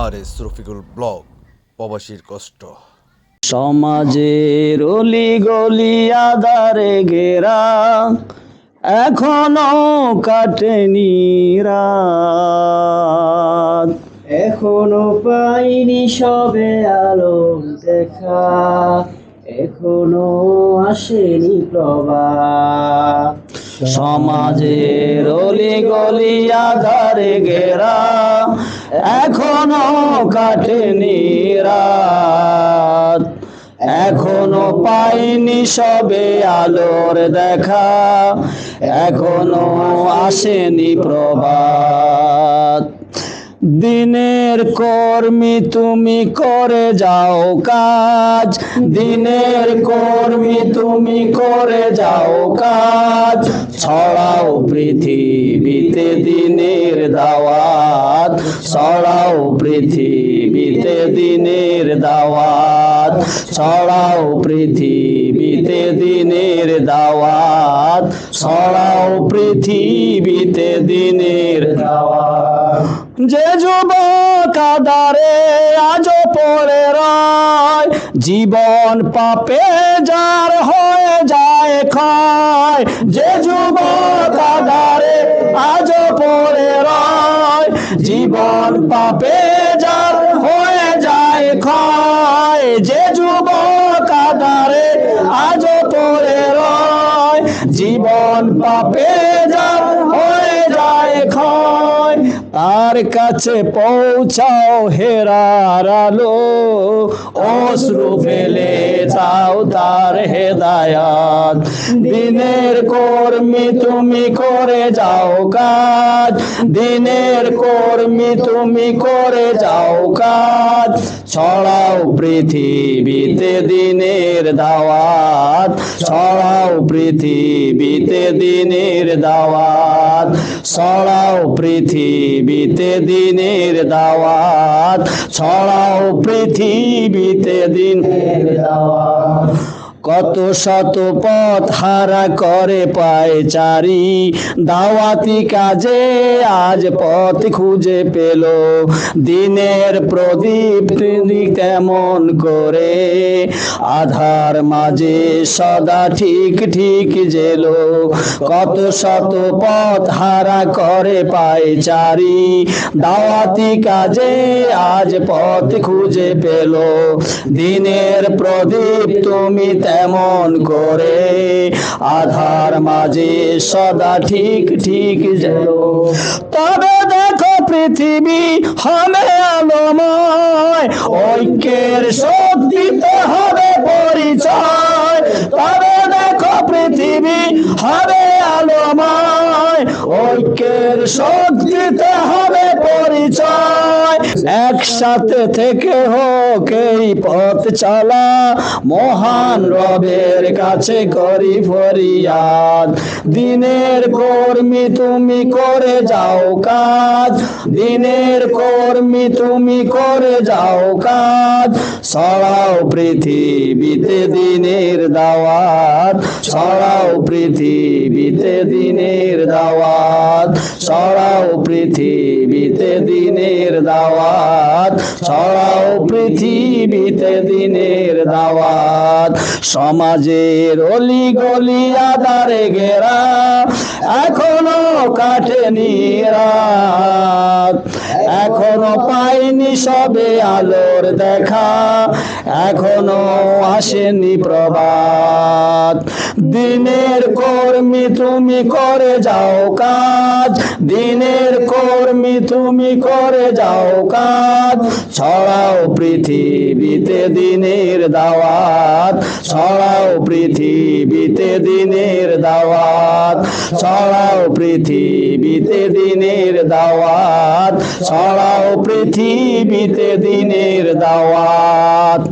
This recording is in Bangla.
আর এস রফিকুল ব্লগ প্রবাসীর কষ্ট। সমাজের অলি গলি আধারে ঘেরা, এখনো কাটেনি রাত। এখনো পাইনি সবে আলো দেখা, এখনো আসেনি প্রভাত। সমাজের অলি গলি আধারে ঘেরা, এখনো কাটেনি রাত। এখনো পাইনি সবে আলোর দেখা, এখনো আসেনি প্রভাত। দিনের কর্মী তুমি করে যাও কাজ, দিনের কর্মী তুমি করে যাও কাজ। ছড়াও পৃথিবীতে দিনের দাওয়াত, ছড়াও পৃথিবীতে দিনের দাওয়াত, ছড়াও পৃথিবীতে দিনের দাওয়াত, ছড়াও পৃথিবীতে দিনের দাওয়াত। যে যুবক আধারে আজও পড়ে রয়, জীবন পাপে যার হয়ে যায় ক্ষয়। যে যুবক আধারে আজও পড়ে রয়, জীবন পাপে যার হয়ে যায় ক্ষয়। যে যুবক আধারে আজও পড়ে রয়, জীবন পাপে যার হয়ে যায় ক্ষয়। তার কাছে পৌঁছাও হেরার আলো, অশ্রু ফেলে চাও তার হেদায়াত। দিনের কর্মী তুমি করে যাও কাজ, দিনের কর্মী তুমি করে যাও কাজ। ছড়াও পৃথিবীতে দিনের দাওয়াত, ছড়াও পৃথিবীতে দিনের দাওয়াত, ছড়াও পৃথিবীতে দিনের দাওয়াত, ছড়াও পৃথিবীতে দিনের দাওয়াত। কত শত পথ হারা করে পায়চারি, দাওয়াতি কাজে আজ পথ খুঁজে পেল। দিনের প্রদীপ তিনি কেমন করে, আধার মাঝে সদা ঠিক ঠিক জেলো। কত শত পথ হারা করে পায়চারি, দাওয়াতি কাজে আজ পথ খুঁজে পেল। দিনের প্রদীপ তুমি তেমন করে, আধার মাঝে সদা ঠিক ঠিক জেলো। তবে দেখো পৃথিবী হবে আলোময়, ঐক্যের শক্তিতে হবে পরিচয়। তবে দেখো পৃথিবী হবে আলোময়, ঐক্যের শক্তিতে হবে পরিচয়। একসাথে থেকে হোক এই পথ চলা, মহান রবের কাছে করি ফরিয়াদ। দিনের কর্মী তুমি করে যাও কাজ, দিনের কর্মী তুমি করে যাও কাজ। ছড়াও পৃথিবীতে দিনের দাওয়াত, ছড়াও পৃথিবীতে দিনের দাওয়াত, ছড়াও পৃথিবীতে দিনের দাওয়াত, ছড়াও পৃথিবীতে দিনের দাওয়াত। সমাজের অলি গলি আধারে ঘেরা, এখনো কাটেনি রাত। এখনো পাইনি সবে আলোর দেখা, এখনো আসেনি প্রভাত। দিনের কর্মী তুমি করে যাও কাজ, দিনের কর্মী তুমি করে যাও কাজ। ছড়াও পৃথিবীতে দিনের দাওয়াত, ছড়াও পৃথিবীতে দিনের দাওয়াত, ছড়াও পৃথিবীতে দিনের দাওয়াত, ছড়াও পৃথিবীতে দিনের দাওয়াত।